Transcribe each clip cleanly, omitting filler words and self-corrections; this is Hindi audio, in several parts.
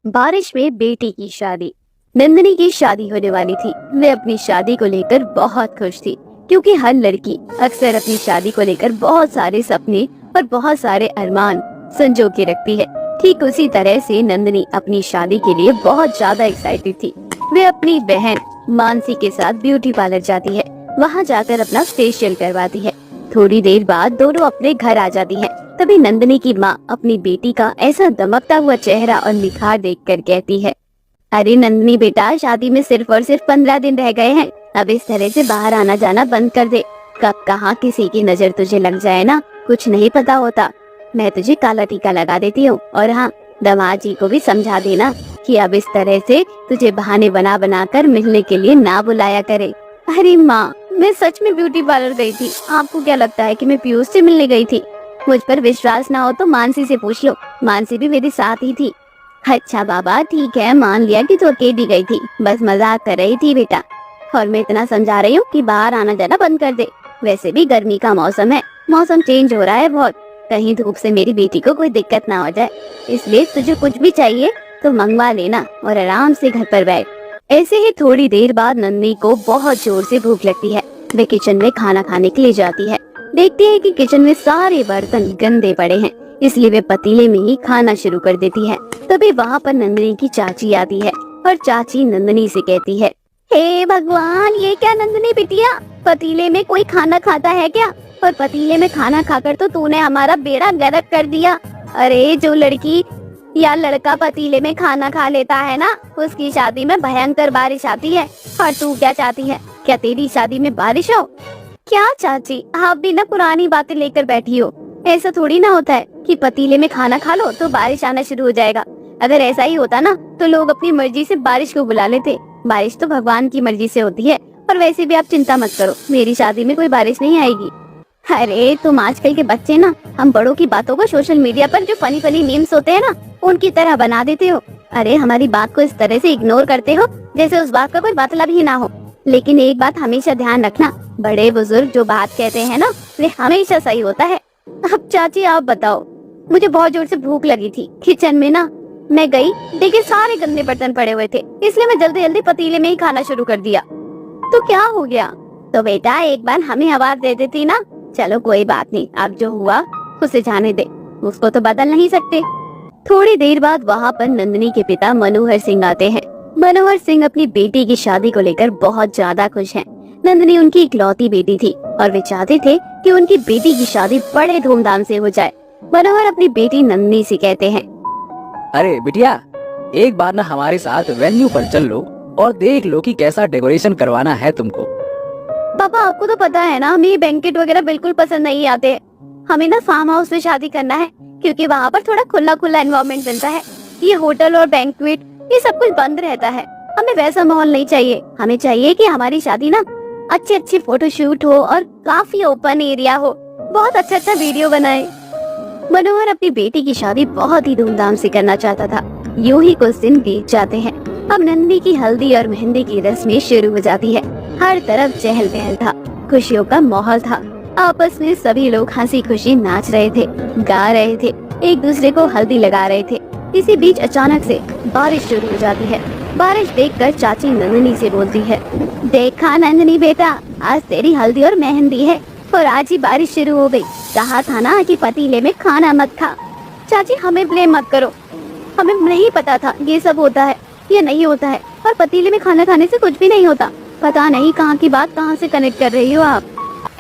बारिश में बेटी की शादी। नंदिनी की शादी होने वाली थी। वे अपनी शादी को लेकर बहुत खुश थी, क्योंकि हर लड़की अक्सर अपनी शादी को लेकर बहुत सारे सपने और बहुत सारे अरमान संजो के रखती है। ठीक उसी तरह से नंदिनी अपनी शादी के लिए बहुत ज्यादा एक्साइटेड थी। वे अपनी बहन मानसी के साथ ब्यूटी पार्लर जाती है। वहाँ जाकर अपना फेशियल करवाती है। थोड़ी देर बाद दोनों अपने घर आ जाती हैं। तभी नंदिनी की माँ अपनी बेटी का ऐसा दमकता हुआ चेहरा और निखार देखकर कहती है, अरे नंदिनी बेटा, शादी में सिर्फ और सिर्फ 15 दिन रह गए हैं। अब इस तरह से बाहर आना जाना बंद कर दे। कब कहाँ किसी की नजर तुझे लग जाए ना, कुछ नहीं पता होता। मैं तुझे काला टीका लगा देती हूँ। और हाँ, दामाद जी को भी समझा देना कि अब इस तरह से तुझे बहाने बना बना कर मिलने के लिए ना बुलाया करे। अरे माँ, मैं सच में ब्यूटी पार्लर गई थी। आपको क्या लगता है कि मैं पीयूष से मिलने गई थी? मुझ पर विश्वास ना हो तो मानसी से पूछ लो। मानसी भी मेरे साथ ही थी। अच्छा बाबा, ठीक है, मान लिया कि तू अकेली गई थी, बस मजाक कर रही थी बेटा। और मैं इतना समझा रही हूँ कि बाहर आना जाना बंद कर दे। वैसे भी गर्मी का मौसम है, मौसम चेंज हो रहा है बहुत। कहीं धूप से मेरी बेटी को कोई दिक्कत ना हो जाए, इसलिए तुझे कुछ भी चाहिए तो मंगवा लेना और आराम से घर पर बैठ। ऐसे ही थोड़ी देर बाद नंदिनी को बहुत जोर से भूख लगती है। वे किचन में खाना खाने के लिए जाती है। देखती है कि किचन में सारे बर्तन गंदे पड़े हैं, इसलिए वे पतीले में ही खाना शुरू कर देती है। तभी वहाँ पर नंदिनी की चाची आती है और चाची नंदिनी से कहती है, हे भगवान, ये क्या नंदिनी बिटिया, पतीले में कोई खाना खाता है क्या? और पतीले में खाना खाकर तो तूने हमारा बेड़ा गर्क कर दिया। अरे जो लड़की या लड़का पतीले में खाना खा लेता है ना, उसकी शादी में भयंकर बारिश आती है। और तू क्या चाहती है? क्या तेरी शादी में बारिश हो? क्या चाची, आप भी ना पुरानी बातें लेकर बैठी हो। ऐसा थोड़ी ना होता है कि पतीले में खाना खा लो तो बारिश आना शुरू हो जाएगा। अगर ऐसा ही होता ना तो लोग अपनी मर्जी से बारिश को बुला लेते। बारिश तो भगवान की मर्जी से होती है। और वैसे भी आप चिंता मत करो, मेरी शादी में कोई बारिश नहीं आएगी। अरे तुम आजकल के बच्चे ना, हम बड़ों की बातों को सोशल मीडिया पर जो फनी फनी मीम्स होते हैं ना, उनकी तरह बना देते हो। अरे हमारी बात को इस तरह से इग्नोर करते हो जैसे उस बात का कोई मतलब ही ना हो। लेकिन एक बात हमेशा ध्यान रखना, बड़े बुजुर्ग जो बात कहते हैं ना, वे हमेशा सही होता है। अब चाची आप बताओ, मुझे बहुत जोर से भूख लगी थी। किचन में ना मैं गई, देखिए सारे गंदे बर्तन पड़े हुए थे, इसलिए मैं जल्दी जल्दी पतीले में ही खाना शुरू कर दिया। तो क्या हो गया? तो बेटा एक बार हमें आवाज दे देती ना। चलो कोई बात नहीं, अब जो हुआ उसे जाने दे, उसको तो बदल नहीं सकते। थोड़ी देर बाद वहाँ पर नंदिनी के पिता मनोहर सिंह आते हैं। मनोहर सिंह अपनी बेटी की शादी को लेकर बहुत ज्यादा खुश हैं। नंदिनी उनकी इकलौती बेटी थी और वे चाहते थे कि उनकी बेटी की शादी बड़े धूमधाम से हो जाए। मनोहर अपनी बेटी नंदिनी से कहते हैं, अरे बिटिया, एक बार ना हमारे साथ वेन्यू पर चल लो और देख लो कि कैसा डेकोरेशन करवाना है तुमको। पापा आपको तो पता है ना, हमें बैंकेट वगैरह बिल्कुल पसंद नहीं आते। हमें ना फार्म हाउस में शादी करना है, क्योंकि वहाँ पर थोड़ा खुला खुला एनवायरनमेंट मिलता है। ये होटल और बैंक्वेट ये सब कुछ बंद रहता है। हमें वैसा माहौल नहीं चाहिए। हमें चाहिए कि हमारी शादी ना अच्छी अच्छी फोटोशूट हो और काफी ओपन एरिया हो, बहुत अच्छा अच्छा वीडियो बनाए। मनोहर अपनी बेटी की शादी बहुत ही धूमधाम से करना चाहता था। यूं ही कुछ दिन बीत जाते हैं। अब नंदिनी की हल्दी और मेहंदी की रस्में शुरू हो जाती है। हर तरफ चहल पहल था, खुशियों का माहौल था। आपस में सभी लोग हंसी खुशी नाच रहे थे, गा रहे थे, एक दूसरे को हल्दी लगा रहे थे। इसी बीच अचानक से बारिश शुरू हो जाती है। बारिश देखकर चाची नंदिनी से बोलती है, देखा नंदिनी बेटा, आज तेरी हल्दी और मेहंदी है और आज ही बारिश शुरू हो गई। कहा था ना कि पतीले में खाना मत खा। चाची हमें ब्लेम मत करो, हमें नहीं पता था ये सब होता है, ये नहीं होता है। और पतीले में खाना खाने से कुछ भी नहीं होता। पता नहीं कहाँ की बात कहाँ से कनेक्ट कर रही हो आप।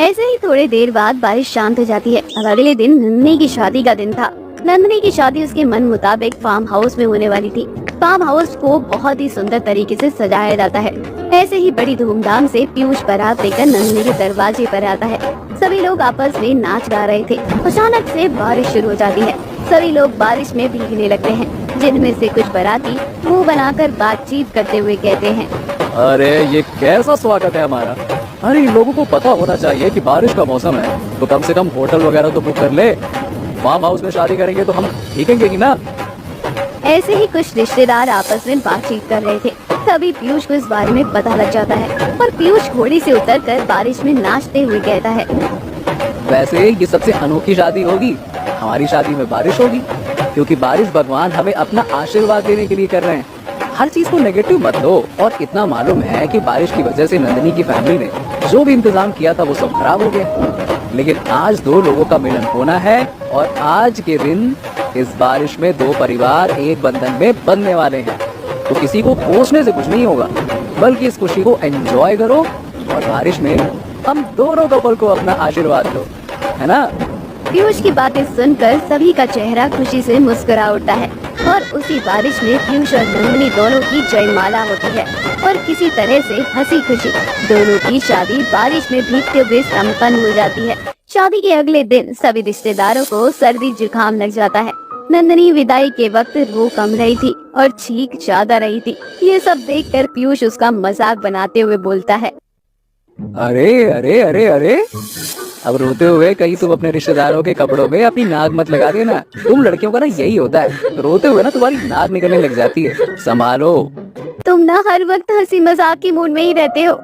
ऐसे ही थोड़ी देर बाद बारिश शांत हो जाती है और अगले दिन नंदिनी की शादी का दिन था। नंदिनी की शादी उसके मन मुताबिक फार्म हाउस में होने वाली थी। फार्म हाउस को बहुत ही सुंदर तरीके से सजाया जाता है। ऐसे ही बड़ी धूमधाम से पीयूष बारात लेकर नंदिनी के दरवाजे पर आता है। सभी लोग आपस में नाच गा रहे थे। अचानक से बारिश शुरू हो जाती है। सभी लोग बारिश में भीगने लगते हैं, जिनमें से कुछ बाराती मुंह बनाकर बातचीत करते हुए कहते हैं, अरे ये कैसा स्वागत है हमारा। अरे इन लोगों को पता होना चाहिए कि बारिश का मौसम है, तो कम से कम होटल वगैरह तो बुक कर ले। फार्म हाउस में शादी करेंगे तो हम भीगेंगे ही ना। ऐसे ही कुछ रिश्तेदार आपस में बातचीत कर रहे थे। तभी पीयूष को इस बारे में पता लग जाता है और पीयूष घोड़ी से उतरकर बारिश में नाचते हुए कहता है, वैसे ये सबसे अनोखी शादी होगी, हमारी शादी में बारिश होगी। क्योंकि बारिश भगवान हमें अपना आशीर्वाद देने के लिए कर रहे हैं। हर चीज को नेगेटिव मत लो। और इतना मालूम है कि बारिश की वजह से नंदिनी की फैमिली ने जो भी इंतजाम किया था वो सब खराब हो गया। लेकिन आज दो लोगों का मिलन होना है और आज के दिन इस बारिश में दो परिवार एक बंधन में बंधने वाले हैं। तो किसी को कोसने से कुछ नहीं होगा, बल्कि इस खुशी को एंजॉय करो और बारिश में हम दोनों कपल को अपना आशीर्वाद दो, है ना। पीयूष की बातें सुनकर सभी का चेहरा खुशी से मुस्कुरा उठता है और उसी बारिश में पीयूष और नंदिनी दोनों की जयमाला होती है और किसी तरह से हंसी खुशी दोनों की शादी बारिश में भीगते हुए संपन्न हो जाती है। शादी के अगले दिन सभी रिश्तेदारों को सर्दी जुकाम लग जाता है। नंदिनी विदाई के वक्त रो कम रही थी और चीख ज्यादा रही थी। ये सब देखकर पीयूष उसका मजाक बनाते हुए बोलता है, अरे अरे अरे अरे, अब रोते हुए कहीं तुम अपने रिश्तेदारों के कपड़ों में अपनी नाक मत लगा देना। तुम लड़कियों का ना यही होता है, रोते हुए ना तुम्हारी नाक निकलने लग जाती है। संभालो। तुम ना हर वक्त हंसी मजाक की मूड में ही रहते हो।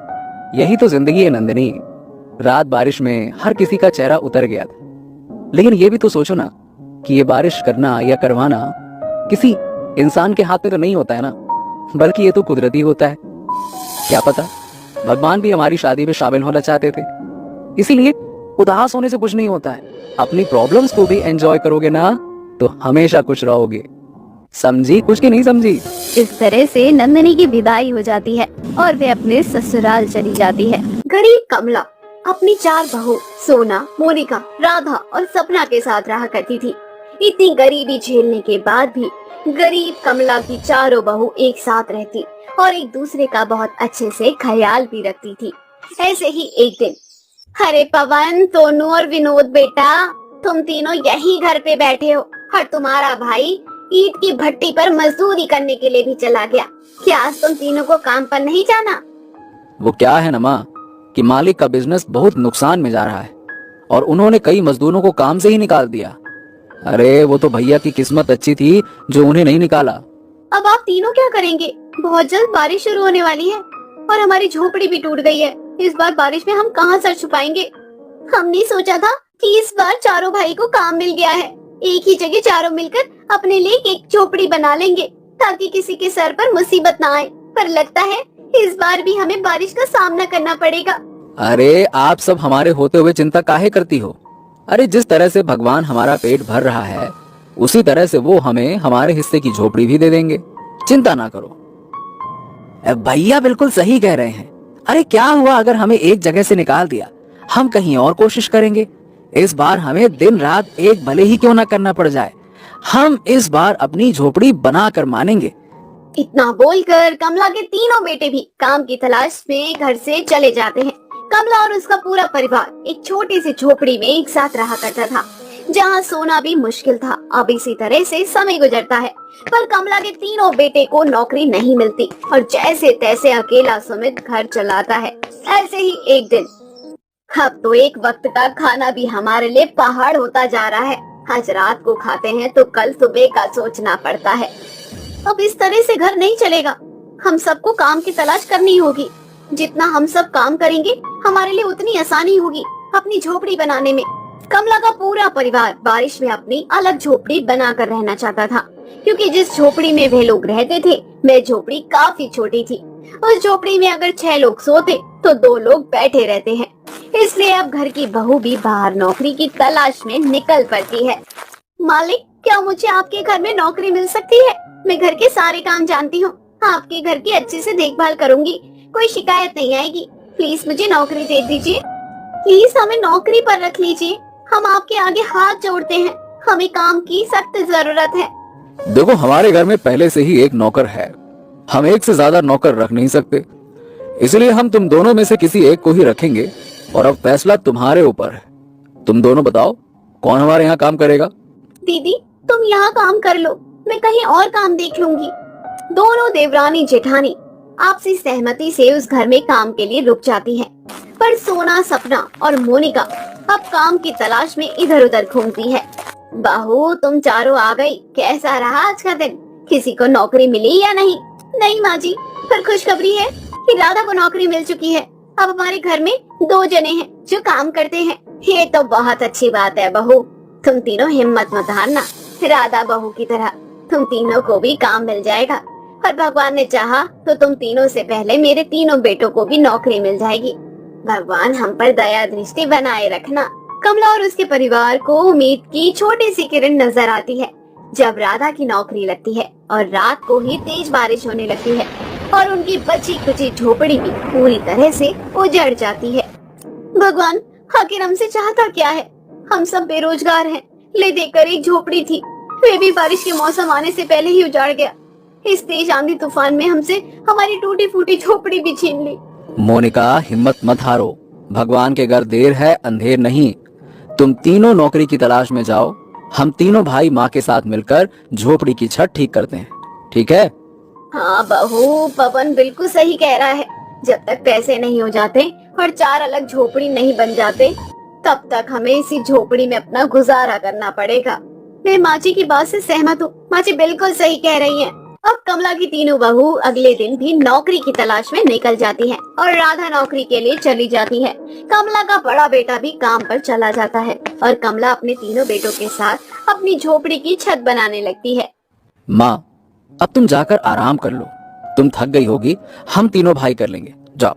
यही तो जिंदगी है नंदिनी। रात बारिश में हर किसी का चेहरा उतर गया था, लेकिन ये भी तो सोचो ना कि ये बारिश करना या करवाना किसी इंसान के हाथ में तो नहीं होता है ना, बल्कि ये तो कुदरती होता है। क्या पता भगवान भी हमारी शादी में शामिल होना चाहते थे। इसीलिए उदास होने से कुछ नहीं होता है। अपनी प्रॉब्लम्स को भी एंजॉय करोगे ना तो हमेशा खुश रहोगे। समझी कुछ की नहीं समझी। इस तरह से नंदिनी की विदाई हो जाती है और वे अपने ससुराल चली जाती है। गरीब कमला अपनी 4 बहू सोना, मोनिका, राधा और सपना के साथ रहा करती थी। इतनी गरीबी झेलने के बाद भी गरीब कमला की चारों बहू एक साथ रहती और एक दूसरे का बहुत अच्छे से ख्याल भी रखती थी। ऐसे ही एक दिन, अरे पवन, तोनू और विनोद बेटा, तुम तीनों यही घर पे बैठे हो और तुम्हारा भाई ईंट की भट्टी पर मजदूरी करने के लिए भी चला गया। क्या आज तुम तीनों को काम पर नहीं जाना? वो क्या है ना माँ कि मालिक का बिजनेस बहुत नुकसान में जा रहा है और उन्होंने कई मजदूरों को काम से ही निकाल दिया। अरे वो तो भैया की किस्मत अच्छी थी जो उन्हें नहीं निकाला। अब आप तीनों क्या करेंगे? बहुत जल्द बारिश शुरू होने वाली है और हमारी झोपड़ी भी टूट गई है। इस बार बारिश में हम कहाँ सर छुपाएंगे? हमने सोचा था कि इस बार चारों भाई को काम मिल गया है, एक ही जगह चारों मिलकर अपने लिए एक झोपड़ी बना लेंगे ताकि किसी के सर पर मुसीबत ना आए। पर लगता है इस बार भी हमें बारिश का सामना करना पड़ेगा। अरे आप सब हमारे होते हुए चिंता काहे करती हो? अरे जिस तरह से भगवान हमारा पेट भर रहा है उसी तरह से वो हमें हमारे हिस्से की झोपड़ी भी दे देंगे। चिंता ना करो। भैया बिल्कुल सही कह रहे हैं। अरे क्या हुआ अगर हमें एक जगह से निकाल दिया? हम कहीं और कोशिश करेंगे। इस बार हमें दिन रात एक भले ही क्यों ना करना पड़ जाए, हम इस बार अपनी झोपड़ी बना कर मानेंगे। इतना बोलकर कमला के तीनों बेटे भी काम की तलाश में घर से चले जाते हैं। कमला और उसका पूरा परिवार एक छोटी सी झोपड़ी में एक साथ रहा करता था, जहाँ सोना भी मुश्किल था। अब इसी तरह से समय गुजरता है, पर कमला के तीनों बेटे को नौकरी नहीं मिलती और जैसे तैसे अकेला सुमित घर चलाता है। ऐसे ही एक दिन, अब तो एक वक्त का खाना भी हमारे लिए पहाड़ होता जा रहा है। आज रात को खाते हैं तो कल सुबह का सोचना पड़ता है। अब इस तरह से घर नहीं चलेगा, हम सबको काम की तलाश करनी होगी। जितना हम सब काम करेंगे हमारे लिए उतनी आसानी होगी अपनी झोपड़ी बनाने में। कमला का पूरा परिवार बारिश में अपनी अलग झोपड़ी बनाकर रहना चाहता था, क्योंकि जिस झोपड़ी में वे लोग रहते थे वह झोपड़ी काफी छोटी थी। उस झोपड़ी में अगर 6 लोग सोते तो 2 लोग बैठे रहते हैं। इसलिए अब घर की बहू भी बाहर नौकरी की तलाश में निकल पड़ती है। मालिक, क्या मुझे आपके घर में नौकरी मिल सकती है? मैं घर के सारे काम जानती हूँ, आपके घर की अच्छे से देखभाल करूँगी, कोई शिकायत नहीं आएगी। प्लीज मुझे नौकरी दे दीजिए। प्लीज हमें नौकरी पर रख लीजिए, हम आपके आगे हाथ जोड़ते हैं, हमें काम की सख्त जरूरत है। देखो हमारे घर में पहले से ही एक नौकर है, हम एक से ज्यादा नौकर रख नहीं सकते, इसलिए हम तुम दोनों में से किसी एक को ही रखेंगे और अब फैसला तुम्हारे ऊपर है। तुम दोनों बताओ कौन हमारे यहाँ काम करेगा? दीदी, तुम यहाँ काम कर लो, मैं कहीं और काम देख लूंगी। दोनों देवरानी जेठानी आपसी सहमति से उस घर में काम के लिए रुक जाती हैं। पर सोना, सपना और मोनिका अब काम की तलाश में इधर उधर घूमती है। बहू, तुम चारों आ गई, कैसा रहा आज का दिन? किसी को नौकरी मिली या नहीं? नहीं माँ जी, पर खुशखबरी है कि राधा को नौकरी मिल चुकी है। अब हमारे घर में 2 जने हैं जो काम करते हैं। ये तो बहुत अच्छी बात है बहू, तुम तीनों हिम्मत मत हारना, राधा बहू की तरह तुम तीनों को भी काम मिल जाएगा, और भगवान ने चाहा तो तुम तीनों से पहले मेरे तीनों बेटों को भी नौकरी मिल जाएगी। भगवान हम पर दया दृष्टि बनाए रखना। कमला और उसके परिवार को उम्मीद की छोटी सी किरण नजर आती है जब राधा की नौकरी लगती है और रात को ही तेज बारिश होने लगती है और उनकी बची कुची झोपड़ी भी पूरी तरह से उजड़ जाती है। भगवान आखिर हमसे चाहता क्या है? हम सब बेरोजगार हैं। ले देकर एक झोपड़ी थी, वे भी बारिश के मौसम आने से पहले ही उजाड़ गया। इस तेज आंधी तूफान में हमसे हमारी टूटी फूटी झोपड़ी भी छीन ली। मोनिका, हिम्मत मत हारो। भगवान के घर देर है अंधेर नहीं। तुम तीनों नौकरी की तलाश में जाओ। हम तीनों भाई माँ के साथ मिलकर झोपड़ी की छत ठीक करते हैं, ठीक है? हाँ बहू, पवन बिल्कुल सही कह रहा है। जब तक पैसे नहीं हो जाते और 4 अलग झोपड़ी नहीं बन जाते, तब तक हमें इसी झोपड़ी में अपना गुजारा करना पड़ेगा। मैं माँ जी की बात से सहमत हूँ। माँ जी बिल्कुल सही कह रही हैं। अब कमला की तीनों बहू अगले दिन भी नौकरी की तलाश में निकल जाती हैं और राधा नौकरी के लिए चली जाती है। कमला का बड़ा बेटा भी काम पर चला जाता है और कमला अपने तीनों बेटों के साथ अपनी झोपड़ी की छत बनाने लगती है। माँ, अब तुम जाकर आराम कर लो। तुम थक गई होगी, हम तीनों भाई कर लेंगे। जाओ।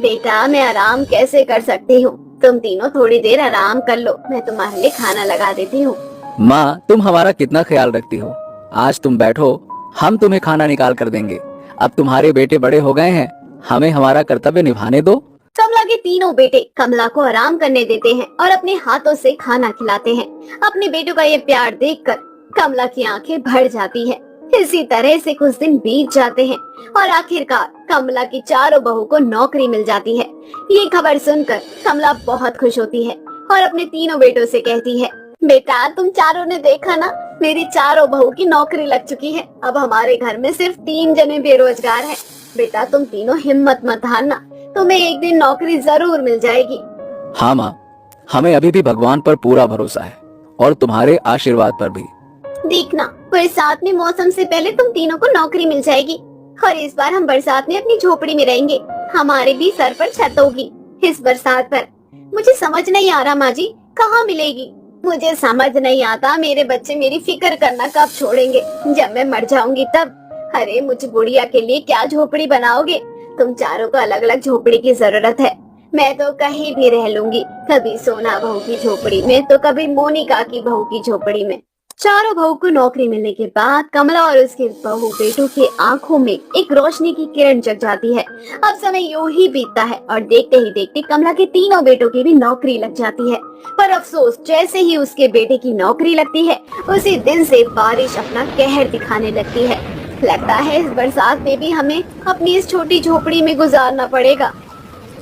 बेटा, मैं आराम कैसे कर सकती हूँ? तुम तीनों थोड़ी देर आराम कर लो, मैं तुम्हारे लिए खाना लगा देती हूँ। माँ, तुम हमारा कितना ख्याल रखती हो। आज तुम बैठो, हम तुम्हें खाना निकाल कर देंगे। अब तुम्हारे बेटे बड़े हो गए हैं, हमें हमारा कर्तव्य निभाने दो। कमला के तीनों बेटे कमला को आराम करने देते हैं और अपने हाथों से खाना खिलाते हैं। अपने बेटों का ये प्यार देखकर कमला की आंखें भर जाती है। इसी तरह से कुछ दिन बीत जाते हैं और आखिरकार कमला की चारों बहू को नौकरी मिल जाती है। ये खबर सुनकर कमला बहुत खुश होती है और अपने तीनों बेटों से कहती है, बेटा तुम चारों ने देखा ना, मेरी चारों बहू की नौकरी लग चुकी है। अब हमारे घर में सिर्फ 3 जने बेरोजगार हैं। बेटा तुम तीनों हिम्मत मत हारना, तुम्हें एक दिन नौकरी जरूर मिल जाएगी। हाँ माँ, हमें अभी भी भगवान पर पूरा भरोसा है और तुम्हारे आशीर्वाद पर भी। देखना, बरसात में मौसम से पहले तुम तीनों को नौकरी मिल जाएगी और इस बार हम बरसात में अपनी झोपड़ी में रहेंगे। हमारे भी सर पर छत होगी इस बरसात पर। मुझे समझ नहीं आ रहा माँ जी, कहाँ मिलेगी? मुझे समझ नहीं आता मेरे बच्चे मेरी फिक्र करना कब छोड़ेंगे, जब मैं मर जाऊंगी तब। अरे मुझ बुढ़िया के लिए क्या झोपड़ी बनाओगे? तुम चारों को अलग अलग झोपड़ी की जरूरत है। मैं तो कहीं भी रह लूंगी, कभी सोना बहू की झोपड़ी में तो कभी मोनिका की बहू की झोपड़ी में। चारों बहू को नौकरी मिलने के बाद कमला और उसके बहू बेटों की आंखों में एक रोशनी की किरण जग जाती है। अब समय यूं ही बीतता है और देखते ही देखते कमला के तीनों बेटों की भी नौकरी लग जाती है। पर अफसोस, जैसे ही उसके बेटे की नौकरी लगती है उसी दिन से बारिश अपना कहर दिखाने लगती है। लगता है इस बरसात में भी हमें अपनी इस छोटी झोपड़ी में गुजारना पड़ेगा।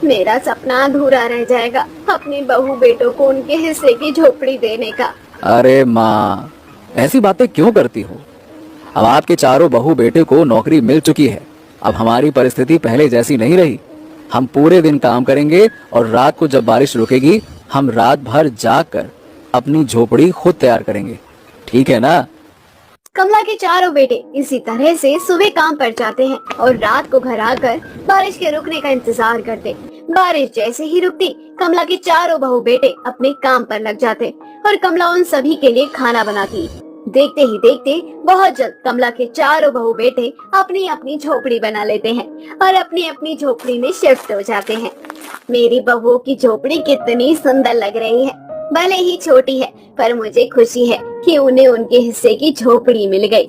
मेरा सपना अधूरा रह जाएगा अपने बहू बेटों को उनके हिस्से की झोपड़ी देने का। अरे माँ, ऐसी बातें क्यों करती हो? अब आपके चारों बहू बेटे को नौकरी मिल चुकी है। अब हमारी परिस्थिति पहले जैसी नहीं रही। हम पूरे दिन काम करेंगे और रात को जब बारिश रुकेगी हम रात भर जाग कर अपनी झोपड़ी खुद तैयार करेंगे, ठीक है ना? कमला के चारों बेटे इसी तरह से सुबह काम पर जाते हैं और रात को घर आकर बारिश के रुकने का इंतजार करते। बारिश जैसे ही रुकती, कमला के चारों बहू बेटे अपने काम पर लग जाते और कमला उन सभी के लिए खाना बनाती। देखते ही देखते बहुत जल्द कमला के चारों बहू बेटे अपनी अपनी झोपड़ी बना लेते हैं और अपनी अपनी झोपड़ी में शिफ्ट हो जाते हैं। मेरी बहू की झोपड़ी कितनी सुंदर लग रही है। भले ही छोटी है पर मुझे खुशी है कि उन्हें उनके हिस्से की झोपड़ी मिल गई।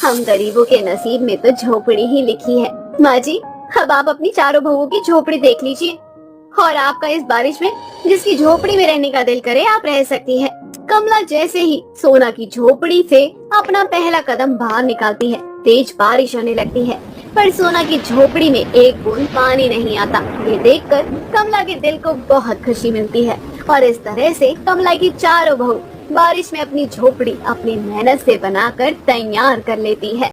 हम गरीबों के नसीब में तो झोपड़ी ही लिखी है। माँ जी, अब आप अपनी चारों बहुओं की झोपड़ी देख लीजिए और आपका इस बारिश में जिसकी झोपड़ी में रहने का दिल करे आप रह सकती है। कमला जैसे ही सोना की झोपड़ी से अपना पहला कदम बाहर निकालती है, तेज बारिश होने लगती है पर सोना की झोपड़ी में एक बूंद पानी नहीं आता। ये देखकर कमला के दिल को बहुत खुशी मिलती है और इस तरह से कमला की चारों बहू बारिश में अपनी झोपड़ी अपनी मेहनत से बनाकर तैयार कर लेती है।